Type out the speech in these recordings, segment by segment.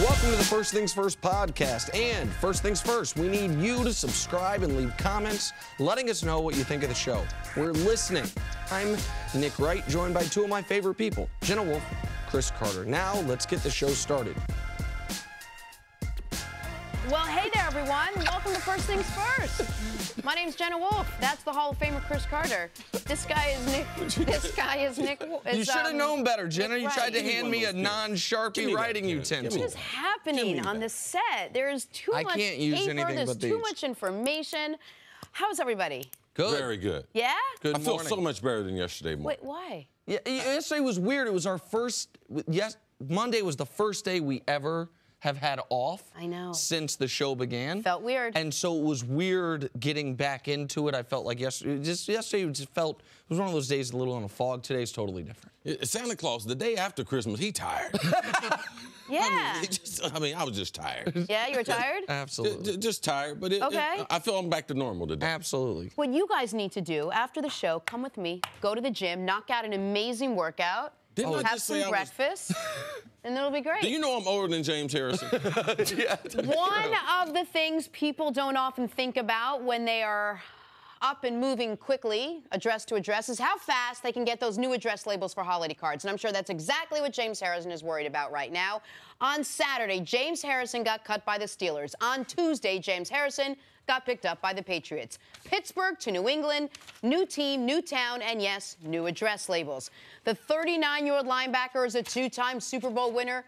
Welcome to the First Things First podcast. And first things first, we need you to subscribe and leave comments letting us know what you think of the show. We're listening. I'm Nick Wright, joined by two of my favorite people, Jenna Wolfe, Cris Carter. Now, let's get the show started. Well, hey there, everyone. Welcome to First Things First. My name's Jenna Wolfe. That's the Hall of Famer Cris Carter. This guy is Nick. You should have known better, Jenna. You tried to hand me a non-Sharpie writing utensil. What is happening on the set? There is too much paper. There's too much information. How's everybody? Good. Very good. Yeah? Good morning. I feel so much better than yesterday morning. Wait, why? Yeah, yesterday was weird. It was our first. Monday was the first day we ever have had off. I know. Since the show began. Felt weird. And so it was weird getting back into it. I felt like yesterday it was one of those days a little in a fog. Today's totally different. Santa Claus, the day after Christmas, he tired. Yeah. I was just tired. Yeah, you were tired? Absolutely. Just tired, but I feel I'm back to normal today. Absolutely. What you guys need to do after the show, come with me, go to the gym, knock out an amazing workout, have some breakfast, and it'll be great. Do you know I'm older than James Harrison? One of the things people don't often think about when they are up and moving quickly, address to address, is how fast they can get those new address labels for holiday cards. And I'm sure that's exactly what James Harrison is worried about right now. On Saturday, James Harrison got cut by the Steelers. On Tuesday, James Harrison got picked up by the Patriots. Pittsburgh to New England, new team, new town, and yes, new address labels. The 39-year-old linebacker is a two-time Super Bowl winner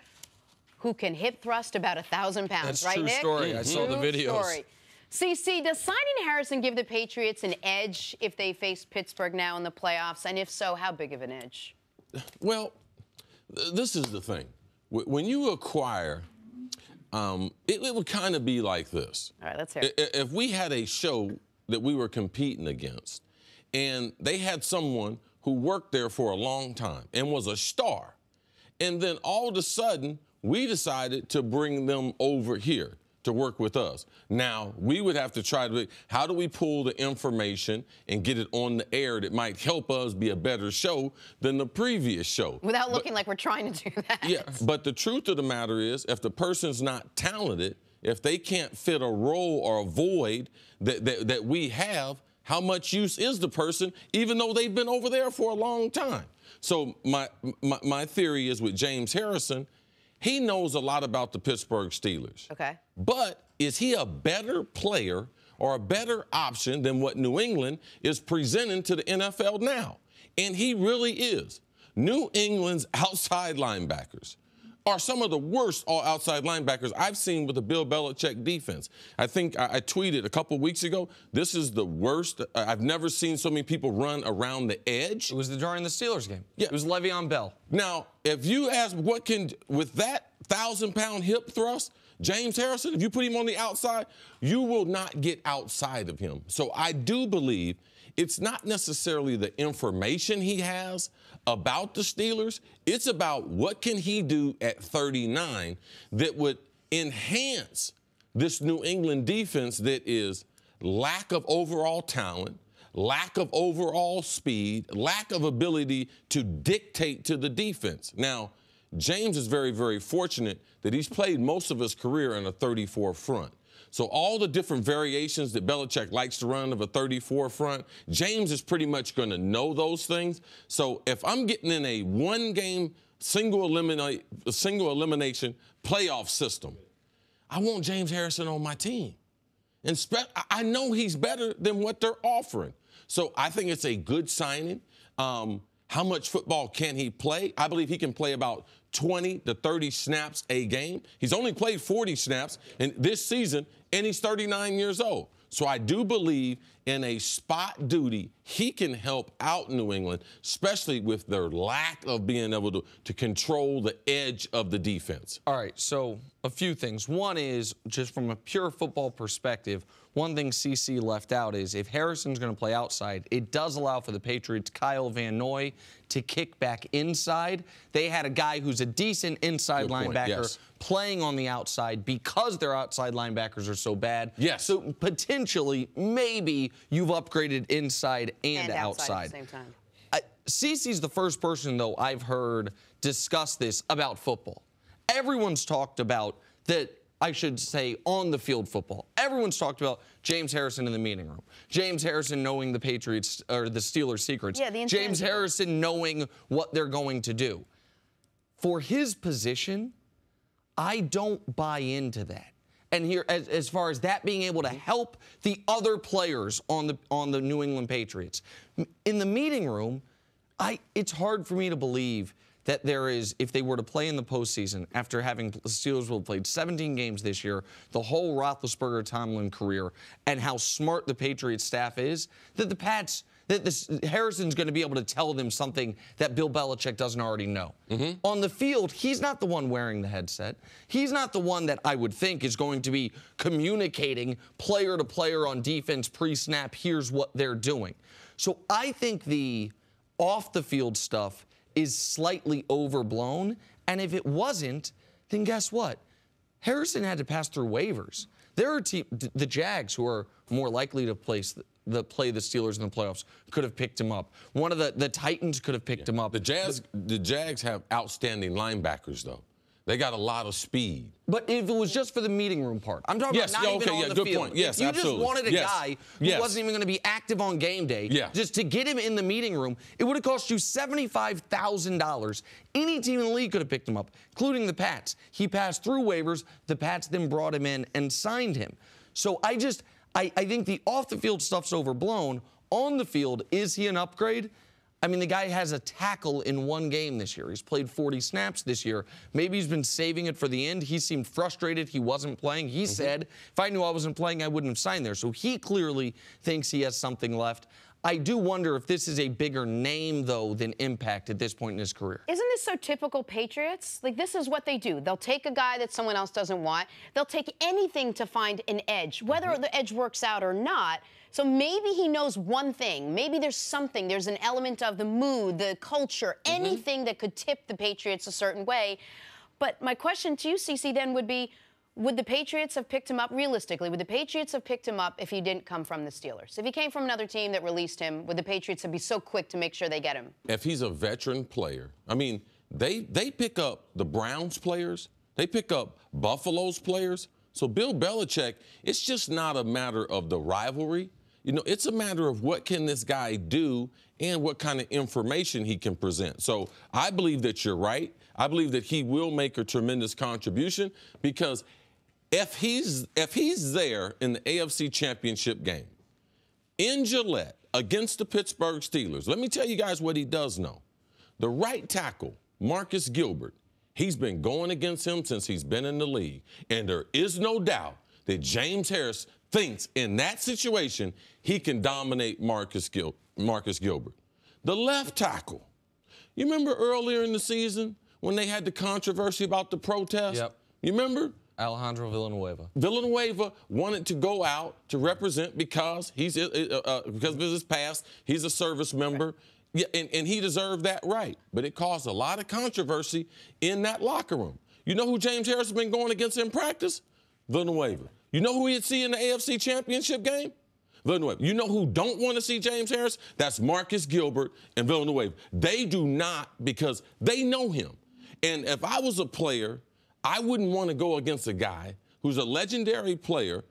who can hip thrust about 1,000 pounds. That's right, true Nick? story. I saw the videos. Story. CC, does signing Harrison give the Patriots an edge if they face Pittsburgh now in the playoffs? And if so, how big of an edge? Well, this is the thing. When you acquire, it would kind of be like this. All right, let's hear it. If we had a show that we were competing against, and they had someone who worked there for a long time and was a star, and then all of a sudden, we decided to bring them over here to work with us. Now, we would have to try to, how do we pull the information and get it on the air that might help us be a better show than the previous show? Without looking like we're trying to do that. Yeah, but the truth of the matter is, if the person's not talented, if they can't fit a role or a void that we have, how much use is the person, even though they've been over there for a long time? So my theory is with James Harrison, he knows a lot about the Pittsburgh Steelers. Okay. But is he a better player or a better option than what New England is presenting to the NFL now? And he really is. New England's outside linebackers are some of the worst outside linebackers I've seen with the Bill Belichick defense. I think I tweeted a couple weeks ago, this is the worst. I've never seen so many people run around the edge. It was during the Steelers game. Yeah. It was Le'Veon Bell. Now, if you ask with that 1,000-pound hip thrust, James Harrison, if you put him on the outside, you will not get outside of him. So I do believe it's not necessarily the information he has about the Steelers. It's about what can he do at 39 that would enhance this New England defense that is lack of overall talent, lack of overall speed, lack of ability to dictate to the defense. Now, James is very, very fortunate that he's played most of his career in a 34 front. So all the different variations that Belichick likes to run of a 34 front, James is pretty much going to know those things. So if I'm getting in a one-game single elimination playoff system, I want James Harrison on my team. And I know he's better than what they're offering. So I think it's a good signing. How much football can he play? I believe he can play about 20 to 30 snaps a game. He's only played 40 snaps this season, and he's 39 years old. So I do believe in a spot duty, he can help out New England, especially with their lack of being able to control the edge of the defense. All right, so a few things. One is, just from a pure football perspective, one thing CC left out is if Harrison's going to play outside, it does allow for the Patriots' Kyle Van Noy to kick back inside. They had a guy who's a decent inside linebacker playing on the outside because their outside linebackers are so bad. Yes. So potentially, maybe you've upgraded inside and outside. At the same time. CC's the first person, though, I've heard discuss this about football. Everyone's talked about that. I should say on the field football. Everyone's talked about James Harrison in the meeting room. James Harrison knowing the Patriots or the Steelers' secrets. Yeah, the James Harrison knowing what they're going to do. For his position, I don't buy into that. And here, as far as that being able to help the other players on the New England Patriots. In the meeting room, it's hard for me to believe that there is, if they were to play in the postseason, after having the Steelers will have played 17 games this year, the whole Roethlisberger-Tomlin career, and how smart the Patriots staff is, that Harrison's going to be able to tell them something that Bill Belichick doesn't already know. On the field, he's not the one wearing the headset. He's not the one that I would think is going to be communicating player to player on defense pre-snap, here's what they're doing. So I think the off-the-field stuff is slightly overblown, and if it wasn't, then guess what? Harrison had to pass through waivers. There are the Jags, who are more likely to play the Steelers in the playoffs, could have picked him up. One of the Titans could have picked him up. The Jags have outstanding linebackers, though. They got a lot of speed. But if it was just for the meeting room part, I'm talking about not even on the good field. Point. Yes, if you absolutely. just wanted a guy who wasn't even going to be active on game day, just to get him in the meeting room, it would have cost you $75,000. Any team in the league could have picked him up, including the Pats. He passed through waivers. The Pats then brought him in and signed him. So I think the off-the-field stuff's overblown. On the field, is he an upgrade? I mean, the guy has a tackle in one game this year. He's played 40 snaps this year. Maybe he's been saving it for the end. He seemed frustrated he wasn't playing. He said, if I knew I wasn't playing, I wouldn't have signed there. So he clearly thinks he has something left. I do wonder if this is a bigger name, though, than impact at this point in his career. Isn't this so typical Patriots? Like, this is what they do. They'll take a guy that someone else doesn't want. They'll take anything to find an edge, whether the edge works out or not. So maybe he knows one thing. Maybe there's something. There's an element of the mood, the culture, anything that could tip the Patriots a certain way. But my question to you, Cece, then would be, would the Patriots have picked him up realistically? Would the Patriots have picked him up if he didn't come from the Steelers? If he came from another team that released him, would the Patriots be so quick to make sure they get him? If he's a veteran player, I mean, they pick up the Browns players. They pick up Buffalo's players. So Bill Belichick, it's just not a matter of the rivalry. You know, it's a matter of what can this guy do and what kind of information he can present. So I believe that you're right. I believe that he will make a tremendous contribution because if he's there in the AFC Championship game in Gillette against the Pittsburgh Steelers, let me tell you guys what he does know. The right tackle, Marcus Gilbert, he's been going against him since he's been in the league. And there is no doubt that James Harris thinks in that situation he can dominate Marcus Gilbert. The left tackle. You remember earlier in the season when they had the controversy about the protest? Yep. You remember? Alejandro Villanueva. Villanueva wanted to go out to represent because because of his past. He's a service member. Yeah, and he deserved that right. But it caused a lot of controversy in that locker room. You know who James Harris has been going against in practice? Villanueva. You know who he'd see in the AFC Championship game? Villanueva. You know who don't want to see James Harris? That's Marcus Gilbert and Villanueva. They do not because they know him. And if I was a player, I wouldn't want to go against a guy who's a legendary player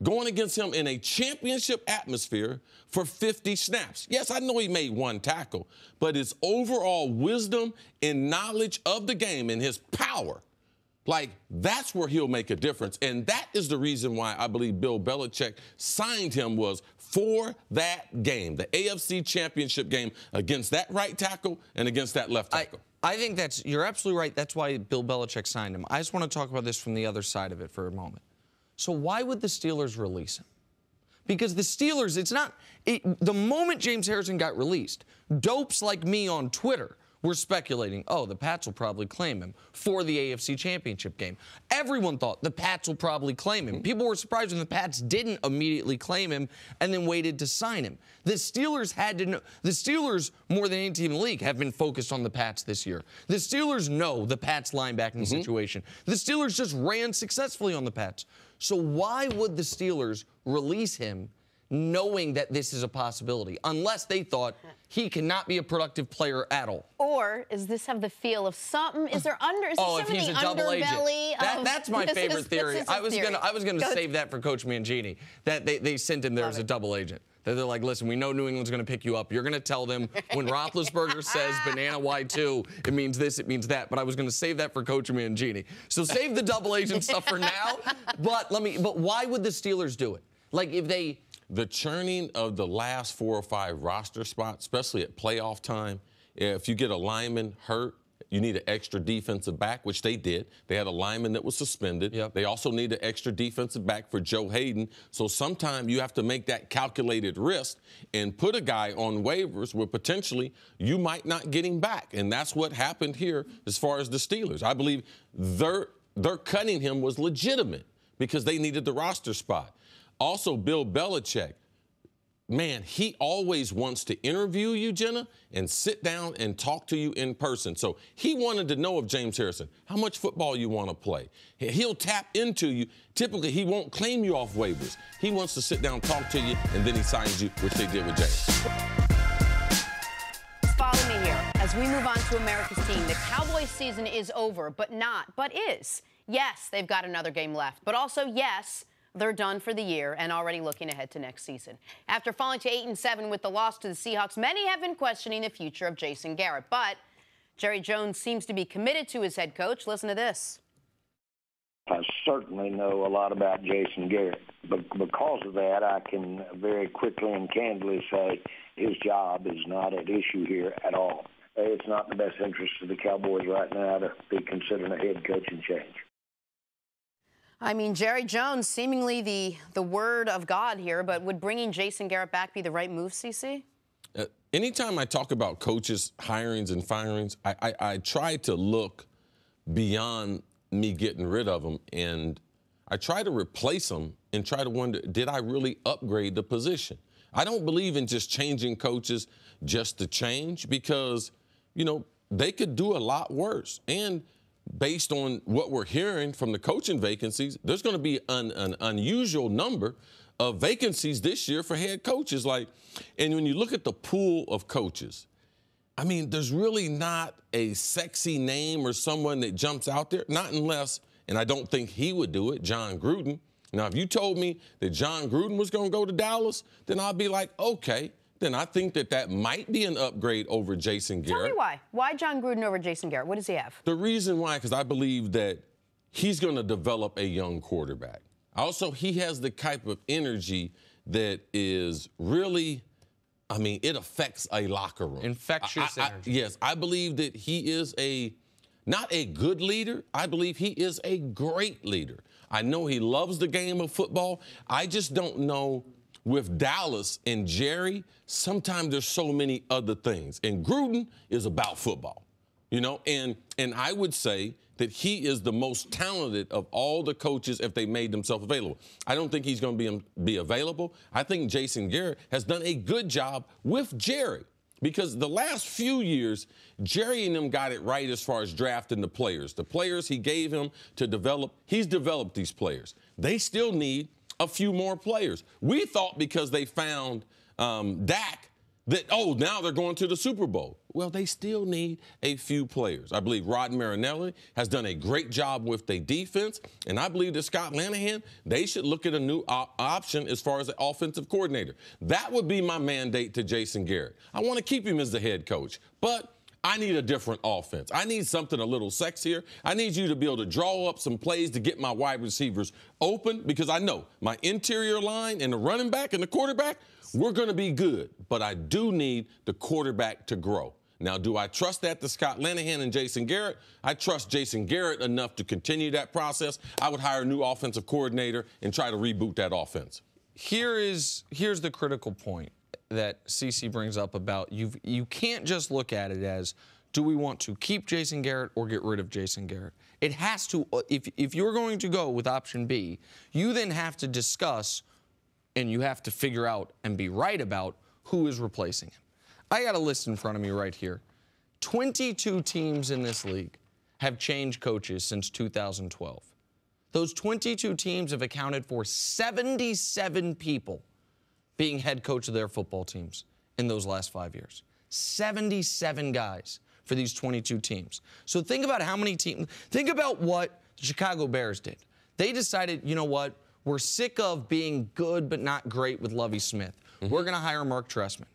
going against him in a championship atmosphere for 50 snaps. Yes, I know he made one tackle, but his overall wisdom and knowledge of the game and his power, like, that's where he'll make a difference. And that is the reason why I believe Bill Belichick signed him was for that game, the AFC Championship game against that right tackle and against that left tackle. I think you're absolutely right. That's why Bill Belichick signed him. I just want to talk about this from the other side of it for a moment. So why would the Steelers release him? Because the Steelers, the moment James Harrison got released, dopes like me on Twitter were speculating, oh, the Pats will probably claim him for the AFC Championship game. Everyone thought the Pats will probably claim him. People were surprised when the Pats didn't immediately claim him and then waited to sign him. The Steelers had to know. The Steelers, more than any team in the league, have been focused on the Pats this year. The Steelers know the Pats linebacking situation. The Steelers just ran successfully on the Pats. So why would the Steelers release him knowing that this is a possibility, unless they thought he cannot be a productive player at all. Or does this have the feel of something? Is there if he's a double agent. That's my favorite theory. I was gonna save that for Coach Mangini. That they sent him there as a double agent. That they're like, listen, we know New England's going to pick you up. You're going to tell them when Roethlisberger says banana Y2, it means this, it means that. But I was going to save that for Coach Mangini. So save the double agent stuff for now. But why would the Steelers do it? Like if they... The churning of the last 4 or 5 roster spots, especially at playoff time, if you get a lineman hurt, you need an extra defensive back, which they did. They had a lineman that was suspended. Yep. They also need an extra defensive back for Joe Hayden. So sometimes you have to make that calculated risk and put a guy on waivers where potentially you might not get him back. And that's what happened here as far as the Steelers. I believe their cutting him was legitimate because they needed the roster spot. Also, Bill Belichick, man, he always wants to interview you, Jenna, and sit down and talk to you in person. So he wanted to know of James Harrison, how much football you want to play. He'll tap into you. Typically, he won't claim you off waivers. He wants to sit down, talk to you, and then he signs you, which they did with James. Follow me here as we move on to America's team. The Cowboys season is over, but is. Yes, they've got another game left, but also, yes, they're done for the year and already looking ahead to next season. After falling to 8-7 with the loss to the Seahawks, many have been questioning the future of Jason Garrett. But Jerry Jones seems to be committed to his head coach. Listen to this. I certainly know a lot about Jason Garrett. But because of that, I can very quickly and candidly say his job is not at issue here at all. It's not in the best interest of the Cowboys right now to be considering a head coaching change. I mean, Jerry Jones, seemingly the word of God here, but would bringing Jason Garrett back be the right move, CC? Anytime I talk about coaches' hirings and firings, I try to look beyond me getting rid of them, and I try to replace them and try to wonder, did I really upgrade the position? I don't believe in just changing coaches just to change because, you know, they could do a lot worse. And based on what we're hearing from the coaching vacancies, there's going to be an unusual number of vacancies this year for head coaches. And when you look at the pool of coaches, I mean, there's really not a sexy name or someone that jumps out there, not unless, and I don't think he would do it, John Gruden. Now, if you told me that John Gruden was going to go to Dallas, then I'd be like, okay. Then I think that might be an upgrade over Jason Garrett. Tell me why. Why John Gruden over Jason Garrett? What does he have? The reason why, because I believe that he's going to develop a young quarterback. Also, he has the type of energy that is really, I mean, it affects a locker room. Infectious energy. Yes, I believe that he is not a good leader. I believe he is a great leader. I know he loves the game of football. I just don't know. With Dallas and Jerry, sometimes there's so many other things. And Gruden is about football, you know. And I would say that he is the most talented of all the coaches if they made themselves available. I don't think he's going to be available. I think Jason Garrett has done a good job with Jerry because the last few years, Jerry and them got it right as far as drafting the players. The players he gave him to develop, he's developed these players. They still need a few more players. We thought because they found Dak that, now they're going to the Super Bowl. Well, they still need a few players. I believe Rod Marinelli has done a great job with their defense, and I believe that Scott Linehan, they should look at a new option as far as the offensive coordinator. That would be my mandate to Jason Garrett. I want to keep him as the head coach, but I need a different offense. I need something a little sexier. I need you to be able to draw up some plays to get my wide receivers open because I know my interior line and the running back and the quarterback, we're going to be good. But I do need the quarterback to grow. Now, do I trust that to Scott Linehan and Jason Garrett? I trust Jason Garrett enough to continue that process. I would hire a new offensive coordinator and try to reboot that offense. Here's the critical point that CC brings up about you can't just look at it as, do we want to keep Jason Garrett or get rid of Jason Garrett? It has to, if you're going to go with option B, you then have to discuss and you have to figure out and be right about who is replacing him. I got a list in front of me right here. 22 teams in this league have changed coaches since 2012. Those 22 teams have accounted for 77 people being head coach of their football teams in those last 5 years. 77 guys for these 22 teams. So think about how many teams. Think about what the Chicago Bears did. They decided, you know what? We're sick of being good but not great with Lovie Smith. We're going to hire Mark Trestman.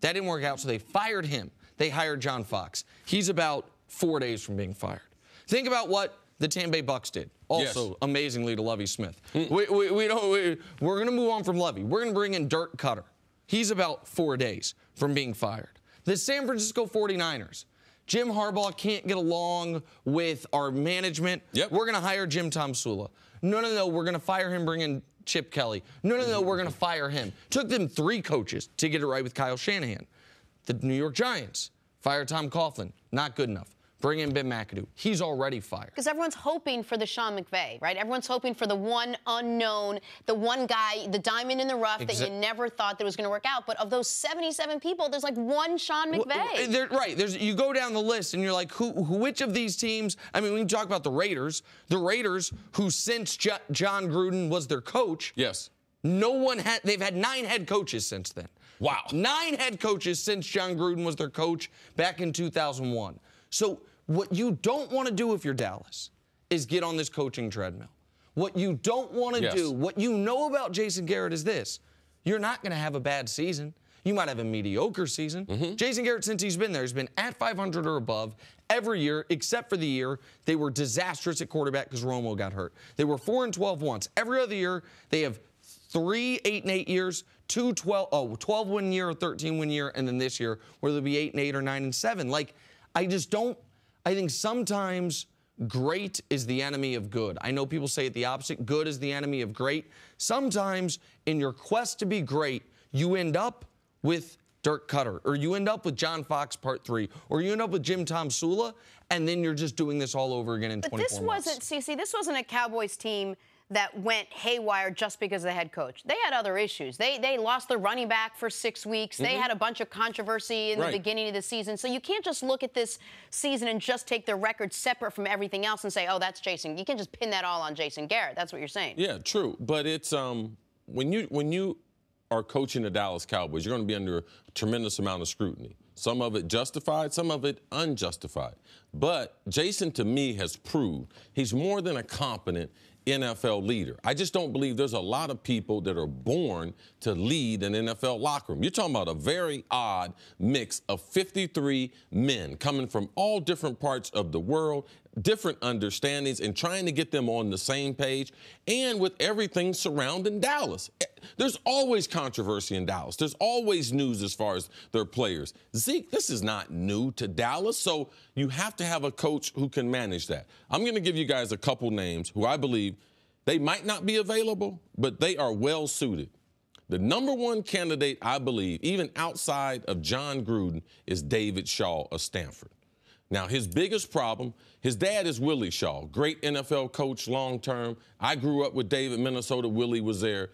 That didn't work out, so they fired him. They hired John Fox. He's about 4 days from being fired. Think about what the Tampa Bay Bucks did. Also, amazingly, to Lovie Smith. We're going to move on from Lovie. We're going to bring in Dirk Cutter. He's about 4 days from being fired. The San Francisco 49ers. Jim Harbaugh can't get along with our management. We're going to hire Jim Tomsula. No, we're going to fire him, bring in Chip Kelly. No, we're going to fire him. Took them 3 coaches to get it right with Kyle Shanahan. The New York Giants, fire Tom Coughlin. Not good enough. Bring in Ben McAdoo. He's already fired. Because everyone's hoping for the Sean McVay, right? Everyone's hoping for the one unknown, the one guy, the diamond in the rough that you never thought that was going to work out. But of those 77 people, there's like one Sean McVay. Right. You go down the list and you're like, which of these teams? I mean, we can talk about the Raiders. The Raiders, who since John Gruden was their coach. They've had 9 head coaches since then. Wow. 9 head coaches since John Gruden was their coach back in 2001. So what you don't want to do if you're Dallas is get on this coaching treadmill. What you don't want to do, what you know about Jason Garrett is this. You're not going to have a bad season. You might have a mediocre season. Jason Garrett, since he's been there, has been at 500 or above every year, except for the year they were disastrous at quarterback because Romo got hurt. They were 4-12 once. Every other year, they have 3 8-8 years, 2 12-win year, or 13-win year, and then this year where they'll be 8-8 or 9-7. Like, I think sometimes great is the enemy of good. I know people say it the opposite. Good is the enemy of great. Sometimes in your quest to be great, you end up with Dirk Cutter, or you end up with John Fox Part 3, or you end up with Jim Tomsula, and then you're just doing this all over again in 24 months. But this wasn't a Cowboys team that went haywire just because of the head coach. They had other issues. They lost their running back for 6 weeks. They had a bunch of controversy in the beginning of the season. So you can't just look at this season and just take their record separate from everything else and say, oh, that's Jason. You can't just pin that all on Jason Garrett. That's what you're saying. Yeah, true. But it's when you are coaching the Dallas Cowboys, you're going to be under a tremendous amount of scrutiny. Some of it justified, some of it unjustified. But Jason, to me, has proved he's more than a competent NFL leader. I just don't believe there's a lot of people that are born to lead an NFL locker room. You're talking about a very odd mix of 53 men coming from all different parts of the world, different understandings, and trying to get them on the same page, and with everything surrounding Dallas. There's always controversy in Dallas. There's always news as far as their players. Zeke, this is not new to Dallas, so you have to have a coach who can manage that. I'm going to give you guys a couple names who I believe they might not be available, but they are well suited. The number one candidate, I believe, even outside of John Gruden, is David Shaw of Stanford. Now, his biggest problem, his dad is Willie Shaw, great NFL coach long-term. I grew up with David, Minnesota. Willie was there.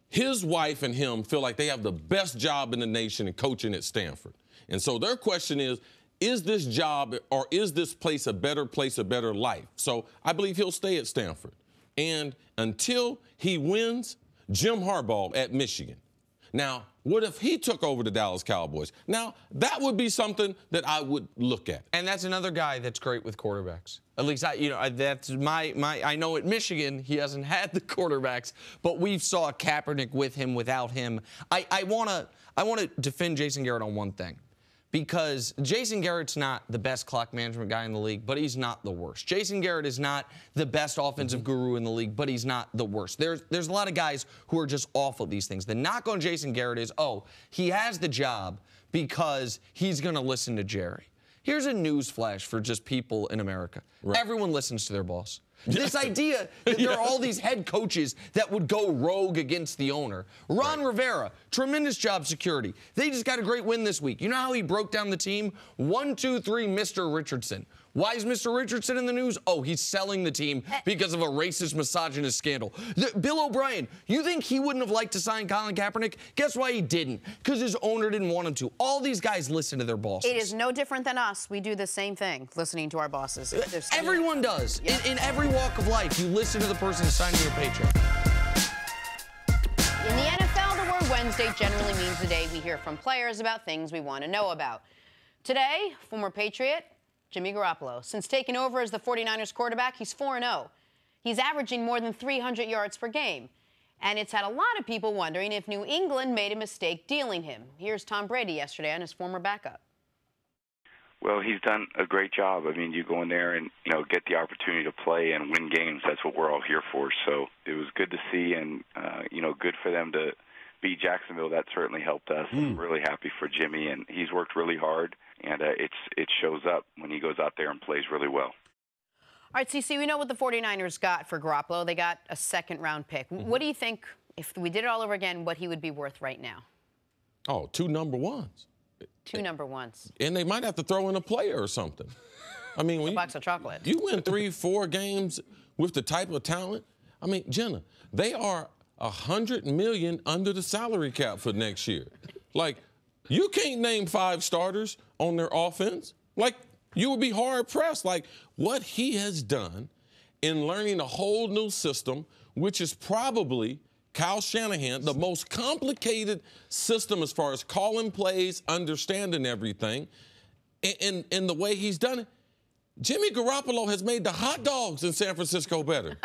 His wife and him feel like they have the best job in the nation in coaching at Stanford. And so their question is this job or is this place, a better life? So I believe he'll stay at Stanford. And until he wins, Jim Harbaugh at Michigan. Now, what if he took over the Dallas Cowboys? Now, that would be something that I would look at. And that's another guy that's great with quarterbacks. At least, that's I know at Michigan he hasn't had the quarterbacks, but we saw Kaepernick with him, without him. I want to defend Jason Garrett on one thing. Because Jason Garrett's not the best clock management guy in the league, but he's not the worst. Jason Garrett is not the best offensive guru in the league, but he's not the worst. There's a lot of guys who are just awful at these things. The knock on Jason Garrett is, he has the job because he's going to listen to Jerry. Here's a news flash for just people in America. Right. Everyone listens to their boss. This idea that there are all these head coaches that would go rogue against the owner. Ron Rivera, tremendous job security. They just got a great win this week. You know how he broke down the team? 1, 2, 3, Mr. Richardson. Why is Mr. Richardson in the news? He's selling the team because of a racist, misogynist scandal. Bill O'Brien, you think he wouldn't have liked to sign Colin Kaepernick? Guess why he didn't? Because his owner didn't want him to. All these guys listen to their bosses. It is no different than us. We do the same thing, listening to our bosses. Everyone does. Yeah. In every walk of life, you listen to the person who signed you a paycheck. In the NFL, the word Wednesday generally means the day we hear from players about things we want to know about. Today, former Patriot Jimmy Garoppolo. Since taking over as the 49ers quarterback, he's 4-0. He's averaging more than 300 yards per game. And it's had a lot of people wondering if New England made a mistake dealing him. Here's Tom Brady yesterday on his former backup. Well, he's done a great job. I mean, you go in there and, get the opportunity to play and win games. That's what we're all here for. So it was good to see and, good for them to beat Jacksonville. That certainly helped us. I'm really happy for Jimmy, and he's worked really hard, and it shows up when he goes out there and plays really well. All right, CC, we know what the 49ers got for Garoppolo. They got a second-round pick. What do you think, if we did it all over again, what he would be worth right now? Oh, 2 number ones. 2 number ones. And they might have to throw in a player or something. I mean, when a box of chocolate. You win 3-4 games with the type of talent. I mean, Jenna, they are $100 million under the salary cap for next year. Like, you can't name 5 starters on their offense. Like, you would be hard pressed. Like, what he has done in learning a whole new system, which is probably Kyle Shanahan, the most complicated system as far as calling plays, understanding everything, and the way he's done it. Jimmy Garoppolo has made the hot dogs in San Francisco better.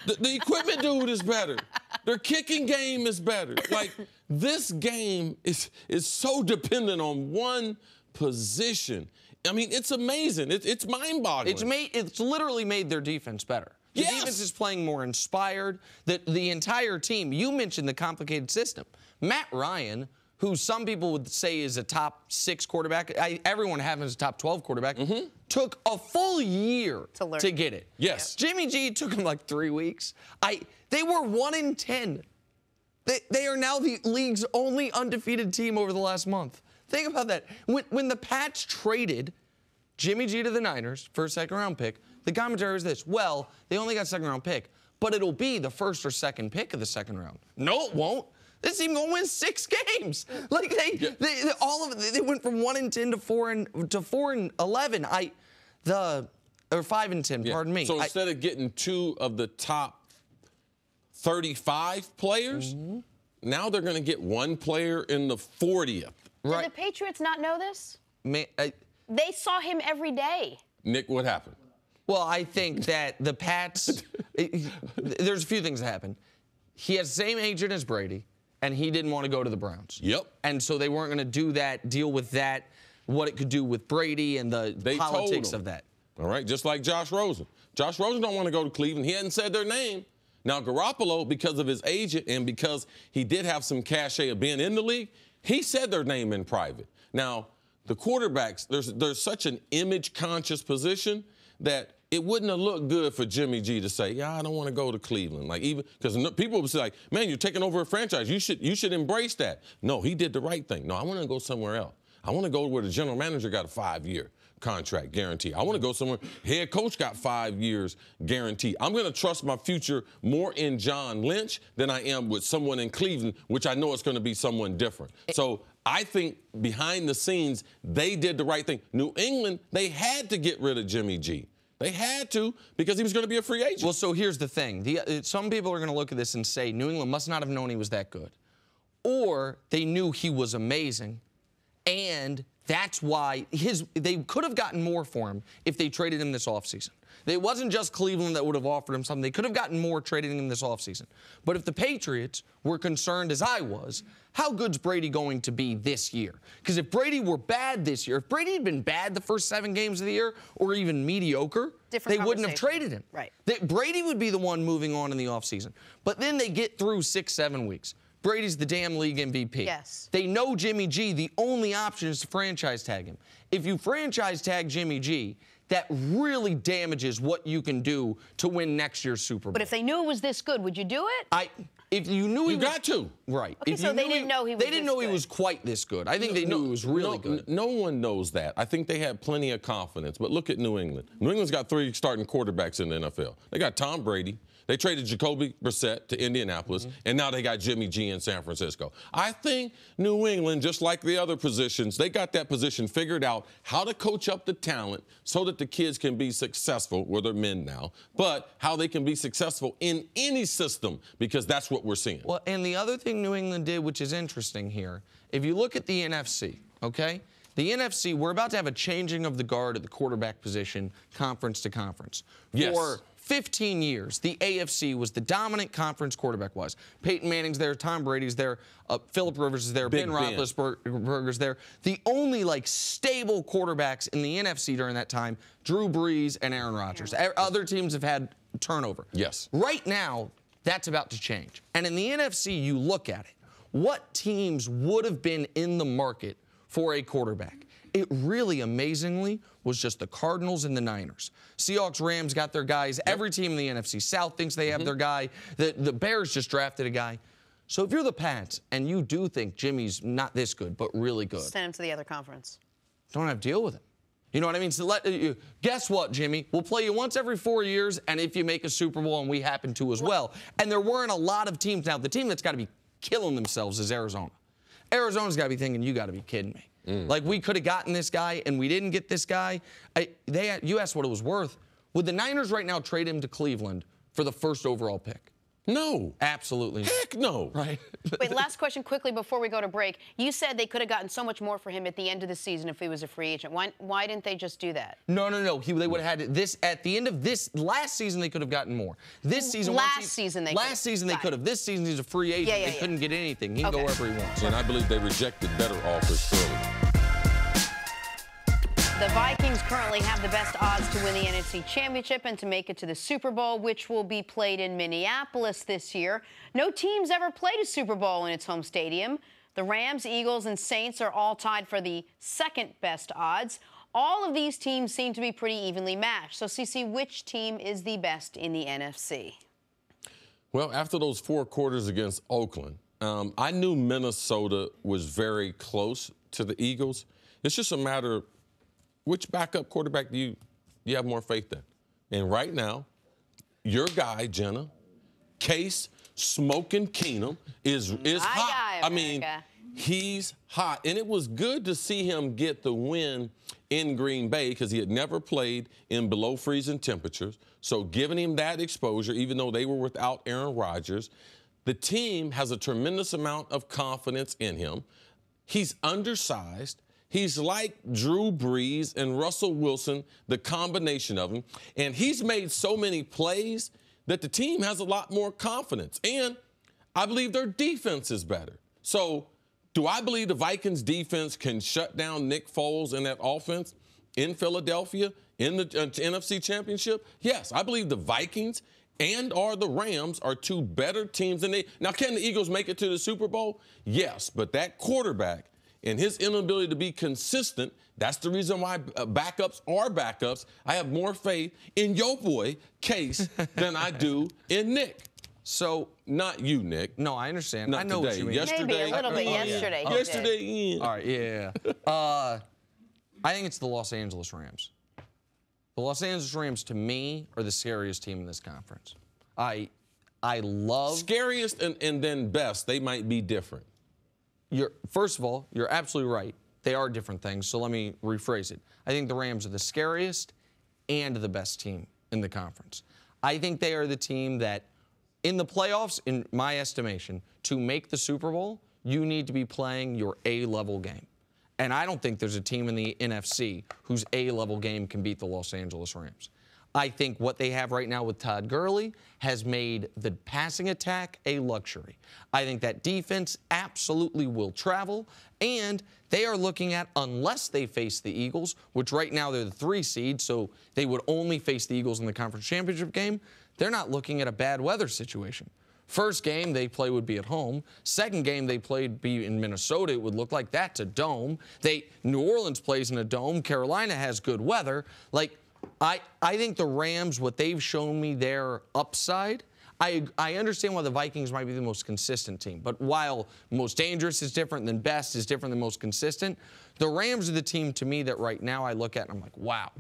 The equipment dude is better. Their kicking game is better. Like, this game is so dependent on one position. I mean, it's amazing. It's mind-boggling. It's literally made their defense better. The defense is playing more inspired. The entire team, you mentioned the complicated system. Matt Ryan, who some people would say is a top 6 quarterback, everyone has him as a top 12 quarterback, took a full year to get it. Yes. Jimmy G took him like 3 weeks. They were 1-10. They are now the league's only undefeated team over the last month. Think about that. When the Pats traded Jimmy G to the Niners for a second-round pick, the commentary was this: well, they only got a second-round pick, but it'll be the first or second pick of the second round. No, it won't. This team gonna win 6 games. Like they went from 1-10 to 4-11. Or 5-10. Pardon me. So instead of getting 2 of the top 35 players, now they're going to get 1 player in the 40th. Right. Did the Patriots not know this? They saw him every day. Nick, what happened? Well, I think that the Pats, there's a few things that happened. He has the same agent as Brady, and he didn't want to go to the Browns. Yep. And so they weren't going to deal with that, what it could do with Brady and the politics of that. All right, just like Josh Rosen. Josh Rosen don't want to go to Cleveland. He hadn't said their name. Now, Garoppolo, because of his agent and because he did have some cachet of being in the league, he said their name in private. Now, the quarterbacks, there's such an image-conscious position that it wouldn't have looked good for Jimmy G to say, I don't want to go to Cleveland. Like, even because people would say, like, man, you're taking over a franchise. You should embrace that. No, he did the right thing. No, I want to go somewhere else. I want to go where the general manager got a 5-year contract guarantee. I want to go somewhere. Head coach got 5 years guarantee. I'm going to trust my future more in John Lynch than I am with someone in Cleveland, which I know it's going to be someone different. So I think behind the scenes, they did the right thing. New England, they had to get rid of Jimmy G. They had to because he was going to be a free agent. Well, so here's the thing. Some people are going to look at this and say New England must not have known he was that good. Or they knew he was amazing, and that's why they could have gotten more for him if they traded him this offseason. It wasn't just Cleveland that would have offered him something. They could have gotten more trading him this offseason. But if the Patriots were concerned, as I was, how good's Brady going to be this year? Because if Brady were bad this year, if Brady had been bad the first 7 games of the year or even mediocre, they wouldn't have traded him. Right. Brady would be the one moving on in the offseason. But then they get through 6-7 weeks. Brady's the damn league MVP. Yes. They know Jimmy G, the only option is to franchise tag him. If you franchise tag Jimmy G, that really damages what you can do to win next year's Super Bowl. But if they knew it was this good, would you do it? If you knew you got to. Right. Okay, so they didn't know he was They didn't know he was quite this good. I think they knew he was really good. No one knows that. I think they had plenty of confidence. But look at New England. New England's got 3 starting quarterbacks in the NFL. They got Tom Brady. They traded Jacoby Brissett to Indianapolis, and now they got Jimmy G in San Francisco. I think New England, just like the other positions, they got that position figured out how to coach up the talent so that the kids can be successful, well, they're men now, but how they can be successful in any system, because that's what we're seeing. Well, and the other thing New England did, which is interesting here, if you look at the NFC, okay? The NFC, we're about to have a changing of the guard at the quarterback position, conference to conference. Yes. For 15 years, the AFC was the dominant conference quarterback-wise. Peyton Manning's there, Tom Brady's there, Phillip Rivers is there, Ben Roethlisberger's there. The only, like, stable quarterbacks in the NFC during that time, Drew Brees and Aaron Rodgers. Other teams have had turnover. Yes. Right now, that's about to change. And in the NFC, you look at it. What teams would have been in the market for a quarterback? It really, amazingly, was just the Cardinals and the Niners. Seahawks, Rams got their guys. Yep. Every team in the NFC South thinks they have their guy. The Bears just drafted a guy. So if you're the Pats and you do think Jimmy's not this good, but really good, send him to the other conference. Don't have to deal with him. You know what I mean? So guess what, Jimmy? We'll play you once every 4 years, and if you make a Super Bowl, and we happen to as well. And there weren't a lot of teams. Now, the team that's got to be killing themselves is Arizona. Arizona's got to be thinking, you got to be kidding me. Like, we could have gotten this guy, and we didn't get this guy. You asked what it was worth. Would the Niners right now trade him to Cleveland for the first overall pick? No. Absolutely not. Heck no. Right. Wait, last question quickly before we go to break. You said they could have gotten so much more for him at the end of the season if he was a free agent. Why didn't they just do that? No. They would have had this at the end of this last season. They could have gotten more. This season, last season they could have. This season he's a free agent. They couldn't get anything. He can go wherever he wants. And I believe they rejected better offers early. The Vikings currently have the best odds to win the NFC Championship and to make it to the Super Bowl, which will be played in Minneapolis this year. No team's ever played a Super Bowl in its home stadium. The Rams, Eagles, and Saints are all tied for the second best odds. All of these teams seem to be pretty evenly matched. So, CC, which team is the best in the NFC? Well, after those 4 quarters against Oakland, I knew Minnesota was very close to the Eagles. It's just a matter of which backup quarterback do you have more faith in? And right now, your guy, Jenna, Case Smoking Keenum, is hot. Guy, I mean, he's hot. And it was good to see him get the win in Green Bay because he had never played in below freezing temperatures. So giving him that exposure, even though they were without Aaron Rodgers, the team has a tremendous amount of confidence in him. He's undersized. He's like Drew Brees and Russell Wilson, the combination of them. And he's made so many plays that the team has a lot more confidence. And I believe their defense is better. So do I believe the Vikings defense can shut down Nick Foles and that offense in Philadelphia in the NFC Championship? Yes, I believe the Vikings and/or the Rams are 2 better teams than they. Now, can the Eagles make it to the Super Bowl? Yes, but that quarterback and his inability to be consistent, that's the reason why backups are backups. I have more faith in your boy, Case, than I do in Nick. So, not you, Nick. No, I understand. Not I know today. what you mean. Yesterday, maybe a little bit yesterday. Yesterday, yeah. All right, yeah. I think it's the Los Angeles Rams. The Los Angeles Rams, to me, are the scariest team in this conference. I love... Scariest and then best, they might be different. First of all, you're absolutely right. They are different things, so let me rephrase it. I think the Rams are the scariest and the best team in the conference. I think they are the team that, in the playoffs, in my estimation, to make the Super Bowl, you need to be playing your A-level game. And I don't think there's a team in the NFC whose A-level game can beat the Los Angeles Rams. I think what they have right now with Todd Gurley has made the passing attack a luxury. I think that defense absolutely will travel, and they are looking at, unless they face the Eagles, which right now they're the 3 seed, so they would only face the Eagles in the conference championship game, they're not looking at a bad weather situation. First game they play would be at home. Second game they played would be in Minnesota. It would look like that's a dome. New Orleans plays in a dome. Carolina has good weather. I think the Rams, what they've shown me their upside, I understand why the Vikings might be the most consistent team. But while most dangerous is different than best is different than most consistent, the Rams are the team to me that right now I look at and I'm like, wow.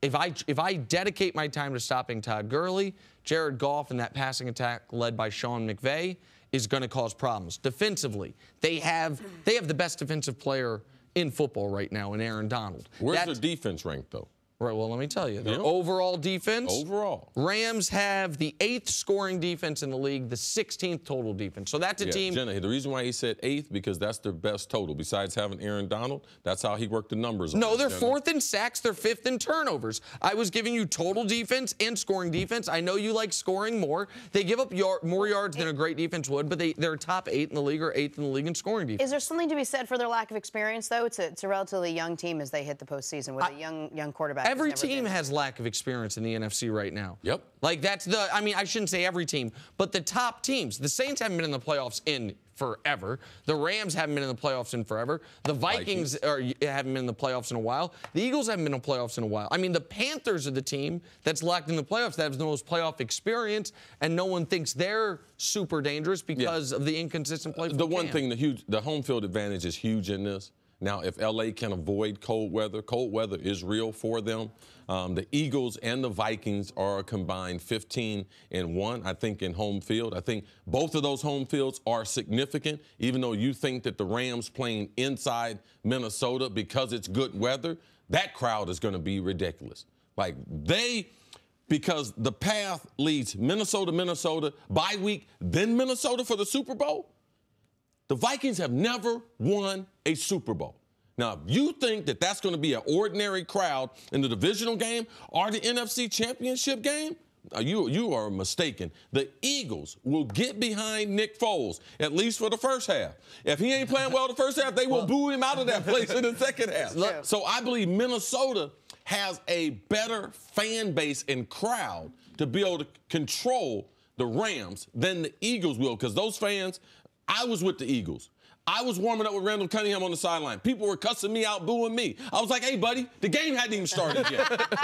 if I dedicate my time to stopping Todd Gurley, Jared Goff and that passing attack led by Sean McVay is going to cause problems. Defensively, they have the best defensive player in football right now in Aaron Donald. Where's their defense ranked, though? Right, well, let me tell you. Their overall defense. Overall. Rams have the 8th scoring defense in the league, the 16th total defense. So that's a team. Jenna, the reason why he said 8th, because that's their best total. Besides having Aaron Donald, that's how he worked the numbers. No, they're 4th in sacks, they're 5th in turnovers. I was giving you total defense and scoring defense. I know you like scoring more. They give up more yards than a great defense would, but they're top 8 in the league or 8th in the league in scoring defense. Is there something to be said for their lack of experience, though? It's a relatively young team as they hit the postseason with a young quarterback. Every team has lack of experience in the NFC right now. Yep. Like I shouldn't say every team, but the top teams. The Saints haven't been in the playoffs in forever. The Rams haven't been in the playoffs in forever. The Vikings haven't been in the playoffs in a while. The Eagles haven't been in the playoffs in a while. I mean, the Panthers are the team that's locked in the playoffs that has the most playoff experience, and no one thinks they're super dangerous because of the inconsistent play. The one thing, the home field advantage is huge in this. Now, if L.A. can avoid cold weather is real for them. The Eagles and the Vikings are a combined 15-1, I think, in home field. I think both of those home fields are significant, even though you think that the Rams playing inside Minnesota because it's good weather, that crowd is going to be ridiculous. Because the path leads Minnesota, bye week, then Minnesota for the Super Bowl. The Vikings have never won a Super Bowl. Now, if you think that that's going to be an ordinary crowd in the divisional game or the NFC Championship game, you are mistaken. The Eagles will get behind Nick Foles, at least for the first half. If he ain't playing well the first half, they will boo him out of that place in the second half. So I believe Minnesota has a better fan base and crowd to be able to control the Rams than the Eagles will, because those fans, I was with the Eagles. I was warming up with Randall Cunningham on the sideline. People were cussing me out, booing me. I was like, hey, buddy, the game hadn't even started yet.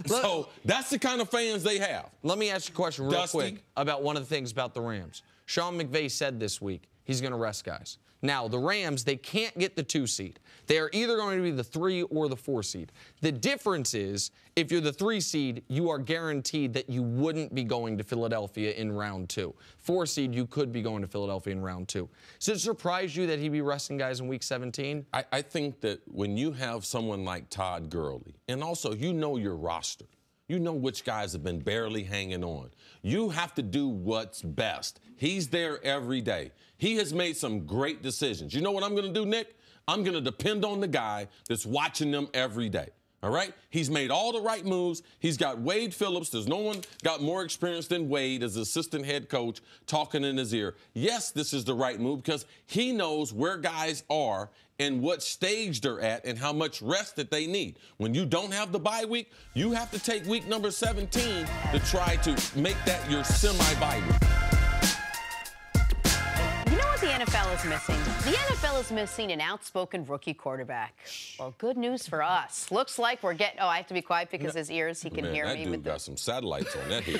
So that's the kind of fans they have. Let me ask you a question real quick about one of the things about the Rams. Sean McVay said this week he's going to rest guys. Now, the Rams, they can't get the 2 seed. They are either going to be the 3 or the 4 seed. The difference is, if you're the 3 seed, you are guaranteed that you wouldn't be going to Philadelphia in round 2. 4 seed, you could be going to Philadelphia in round 2. Does it surprise you that he'd be resting guys in week 17? I think that when you have someone like Todd Gurley, and also you know your roster, you know which guys have been barely hanging on. You have to do what's best. He's there every day. He has made some great decisions. You know what I'm going to do, Nick? I'm going to depend on the guy that's watching them every day. All right? He's made all the right moves. He's got Wade Phillips. There's no one got more experience than Wade as assistant head coach talking in his ear. Yes, this is the right move because he knows where guys are and what stage they're at and how much rest that they need. When you don't have the bye week, you have to take week number 17 to try to make that your semi-bye week. You know what the NFL is missing? The NFL is missing an outspoken rookie quarterback. Well, good news for us. Looks like we're getting... Oh, I have to be quiet because his ears, he can hear me. That dude got some satellites on that here.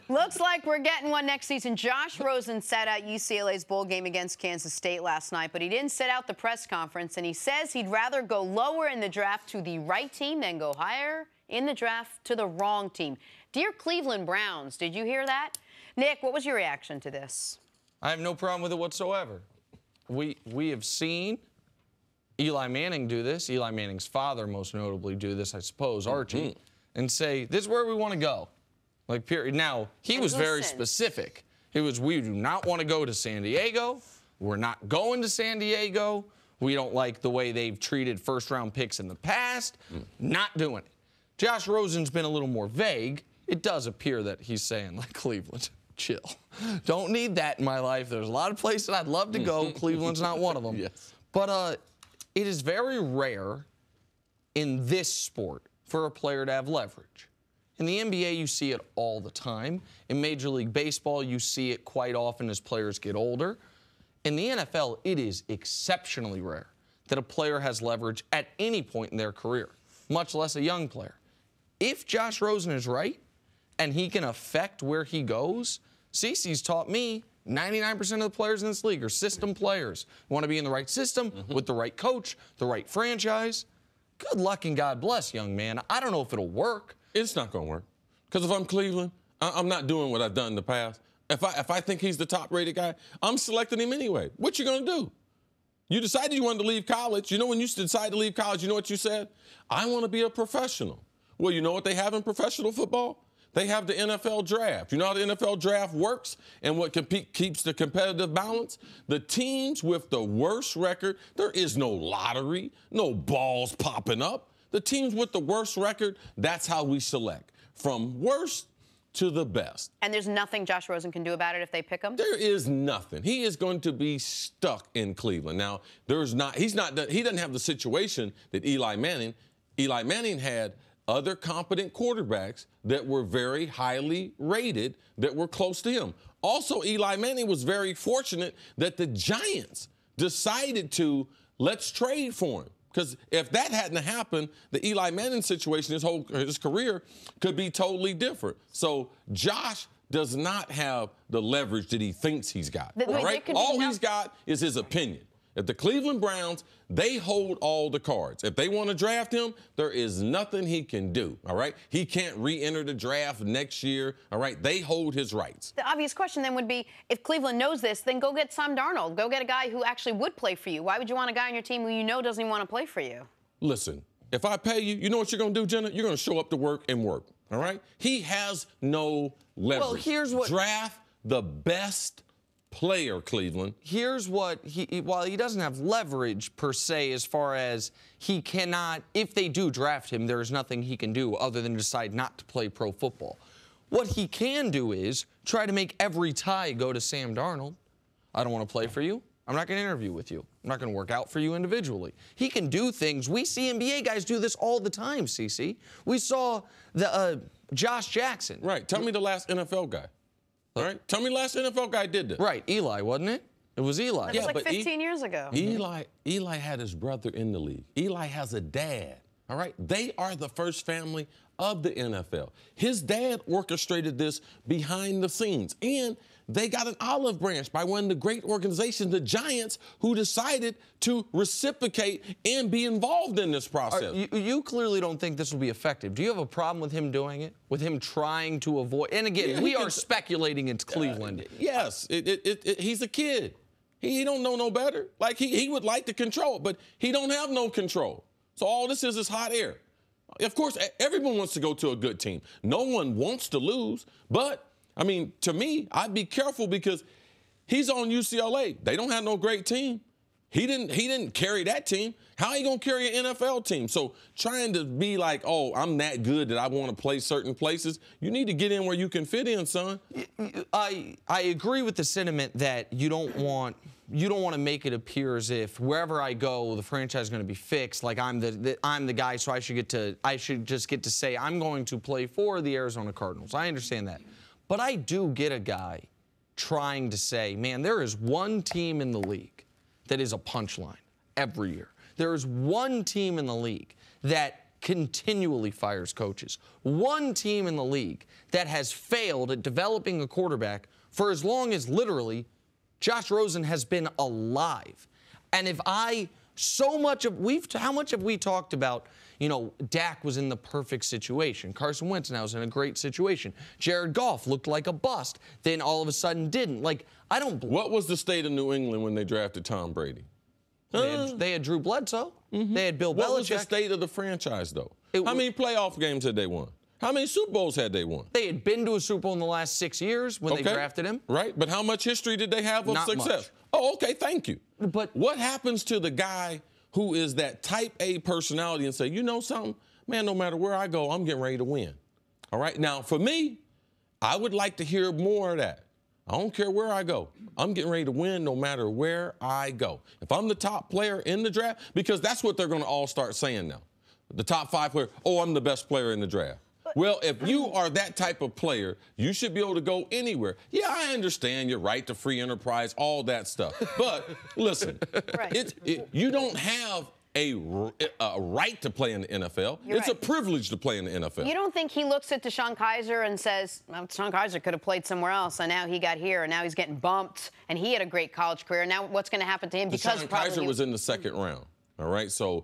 Looks like we're getting one next season. Josh Rosen sat out UCLA's bowl game against Kansas State last night, but he didn't sit out the press conference, and he says he'd rather go lower in the draft to the right team than go higher in the draft to the wrong team. Dear Cleveland Browns, did you hear that? Nick, what was your reaction to this? I have no problem with it whatsoever. We have seen Eli Manning do this, Eli Manning's father most notably do this, I suppose, Archie, and say, this is where we want to go. Like, period. Now, he was very specific. It was, we do not want to go to San Diego. We're not going to San Diego. We don't like the way they've treated first-round picks in the past. Not doing it. Josh Rosen's been a little more vague. It does appear that he's saying, like, Cleveland, chill. Don't need that in my life. There's a lot of places I'd love to go. Cleveland's not one of them. Yes. But it is very rare in this sport for a player to have leverage. In the NBA, you see it all the time. In Major League Baseball, you see it quite often as players get older. In the NFL, it is exceptionally rare that a player has leverage at any point in their career, much less a young player. If Josh Rosen is right and he can affect where he goes, CeCe's taught me 99% of the players in this league are system players. Want to be in the right system with the right coach, the right franchise. good luck and God bless, young man. I don't know if it'll work. It's not going to work. Because if I'm Cleveland, I'm not doing what I've done in the past. If I think he's the top-rated guy, I'm selecting him anyway. What you going to do? You decided you wanted to leave college. You know, when you decide to leave college, you know what you said? I want to be a professional. Well, you know what they have in professional football? They have the NFL draft. You know how the NFL draft works and what keeps the competitive balance? The teams with the worst record, there is no lottery, no balls popping up. The teams with the worst record, that's how we select. From worst to the best. And there's nothing Josh Rosen can do about it if they pick him? There is nothing. He is going to be stuck in Cleveland. Now, he doesn't have the situation that Eli Manning. Eli Manning had other competent quarterbacks that were very highly rated that were close to him. Also, Eli Manning was very fortunate that the Giants decided to let's trade for him. Because if that hadn't happened, the Eli Manning situation, his career, could be totally different. So Josh does not have the leverage that he thinks he's got. All right? All he's got is his opinion. If the Cleveland Browns, they hold all the cards. If they want to draft him, there is nothing he can do, all right? He can't re-enter the draft next year, all right? They hold his rights. The obvious question then would be, if Cleveland knows this, then go get Sam Darnold. Go get a guy who actually would play for you. Why would you want a guy on your team who you know doesn't even want to play for you? Listen, if I pay you, you know what you're going to do, Jenna? You're going to show up to work and work, all right? He has no leverage. Well, here's what... Draft the best player, Cleveland. Here's what while he doesn't have leverage per se, as far as he cannot, if they do draft him, there is nothing he can do other than decide not to play pro football. What he can do is try to make every tie go to Sam Darnold. I don't want to play for you. I'm not going to interview with you. I'm not going to work out for you individually. He can do things. We see NBA guys do this all the time, CC. We saw the Josh Jackson. Right. Tell me the last NFL guy. All right? Tell me the last NFL guy did this. Right. Eli, wasn't it? It was Eli. That was like 15 years ago. Eli had his brother in the league. Eli has a dad. All right? They are the first family of the NFL. His dad orchestrated this behind the scenes. And they got an olive branch by one of the great organizations, the Giants, who decided to reciprocate and be involved in this process. You clearly don't think this will be effective. Do you have a problem with him doing it? With him trying to avoid? And again, we are speculating it's Cleveland. Yes, he's a kid. He don't know no better. Like, he would like to control, but he don't have no control. So all this is hot air. Of course, everyone wants to go to a good team. No one wants to lose, but I mean, to me, I'd be careful because he's on UCLA. They don't have no great team. He didn't carry that team. How are you going to carry an NFL team? So trying to be like, oh, I'm that good that I want to play certain places, you need to get in where you can fit in, son. I agree with the sentiment that you don't want to make it appear as if wherever I go, the franchise is going to be fixed. Like I'm the guy, so I should just get to say I'm going to play for the Arizona Cardinals. I understand that. But I do get a guy trying to say, man, there is one team in the league that is a punchline every year. There is one team in the league that continually fires coaches. One team in the league that has failed at developing a quarterback for as long as literally Josh Rosen has been alive. And how much have we talked about, you know, Dak was in the perfect situation. Carson Wentz now is in a great situation. Jared Goff looked like a bust, then all of a sudden didn't. Like, I don't believe. What was the state of New England when they drafted Tom Brady? They had Drew Bledsoe. Mm-hmm. They had Bill Belichick. What was the state of the franchise, though? How many playoff games had they won? How many Super Bowls had they won? They had been to a Super Bowl in the last 6 years when they drafted him. Right, but how much history did they have of Not success? Much. Oh, okay, thank you. But what happens to the guy who is that type A personality and say, you know something, man, no matter where I go, I'm getting ready to win. All right, now for me, I would like to hear more of that. I don't care where I go. I'm getting ready to win no matter where I go. If I'm the top player in the draft, because that's what they're going to all start saying now. The top 5 players, oh, I'm the best player in the draft. Well, if you are that type of player, you should be able to go anywhere. Yeah, I understand your right to free enterprise, all that stuff. But listen, you don't have a right to play in the NFL. It's a privilege to play in the NFL. You don't think he looks at DeShone Kizer and says, well, DeShone Kizer could have played somewhere else, and now he got here, and now he's getting bumped, and he had a great college career. Now what's going to happen to him? Because DeShone Kizer was in the second round, all right? So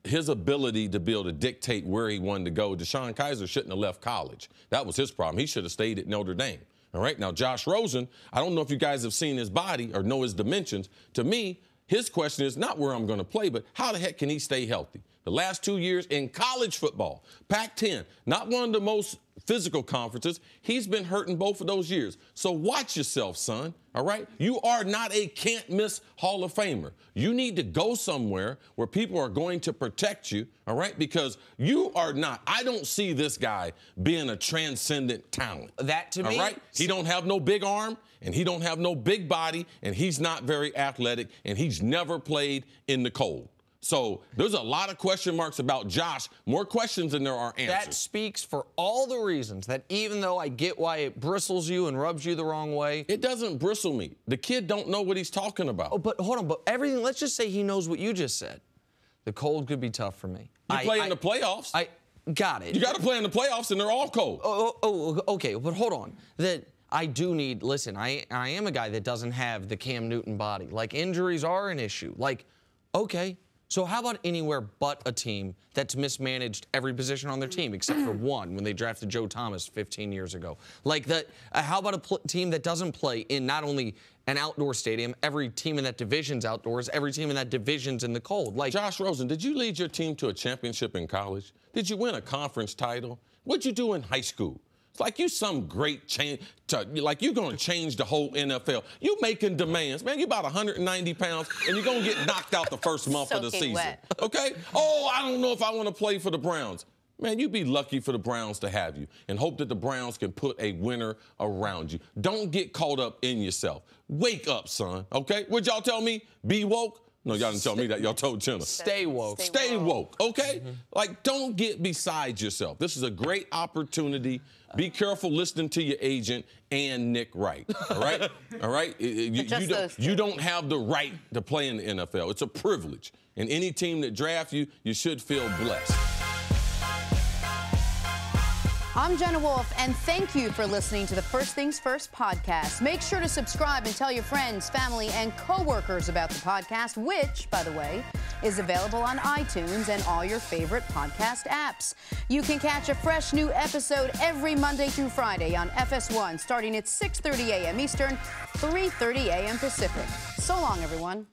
his ability to be able to dictate where he wanted to go. Deshaun Kaiser shouldn't have left college. That was his problem. He should have stayed at Notre Dame. All right, now Josh Rosen, I don't know if you guys have seen his body or know his dimensions. To me, his question is not where I'm going to play, but how the heck can he stay healthy? The last 2 years in college football, Pac-10, not one of the most physical conferences. He's been hurting both of those years. So watch yourself, son, all right? You are not a can't-miss Hall of Famer. You need to go somewhere where people are going to protect you, all right? Because you are not. I don't see this guy being a transcendent talent. That, to me, all right? He don't have no big arm, and he don't have no big body, and he's not very athletic, and he's never played in the cold. So there's a lot of question marks about Josh, more questions than there are answers. That speaks for all the reasons that even though I get why it bristles you and rubs you the wrong way. It doesn't bristle me. The kid don't know what he's talking about. Oh, but hold on. But everything, let's just say he knows what you just said. The cold could be tough for me. You play in the playoffs. I got it. You got to play in the playoffs, and they're all cold. Okay. But hold on. I do need, listen, I am a guy that doesn't have the Cam Newton body. Like, injuries are an issue. Like, okay. So how about anywhere but a team that's mismanaged every position on their team except for one when they drafted Joe Thomas 15 years ago? Like that. How about a team that doesn't play in not only an outdoor stadium, every team in that division's outdoors, every team in that division's in the cold? Like Josh Rosen, did you lead your team to a championship in college? Did you win a conference title? What'd you do in high school? It's like you some great change, like you're going to change the whole NFL. You making demands. Man, you about 190 pounds, and you're going to get knocked out the first month of the season. Wet. Okay? Oh, I don't know if I want to play for the Browns. Man, you'd be lucky for the Browns to have you and hope that the Browns can put a winner around you. Don't get caught up in yourself. Wake up, son, okay? Would y'all tell me? Be woke? No, y'all didn't tell me that. Y'all told Jenna. Stay woke. Stay woke, okay? Like, don't get beside yourself. This is a great opportunity. Be careful listening to your agent and Nick Wright, all right? All right? You don't have the right to play in the NFL. It's a privilege. And any team that drafts you, you should feel blessed. I'm Jenna Wolfe, and thank you for listening to the First Things First podcast. Make sure to subscribe and tell your friends, family, and coworkers about the podcast, which, by the way, is available on iTunes and all your favorite podcast apps. You can catch a fresh new episode every Monday through Friday on FS1, starting at 6:30 a.m. Eastern, 3:30 a.m. Pacific. So long, everyone.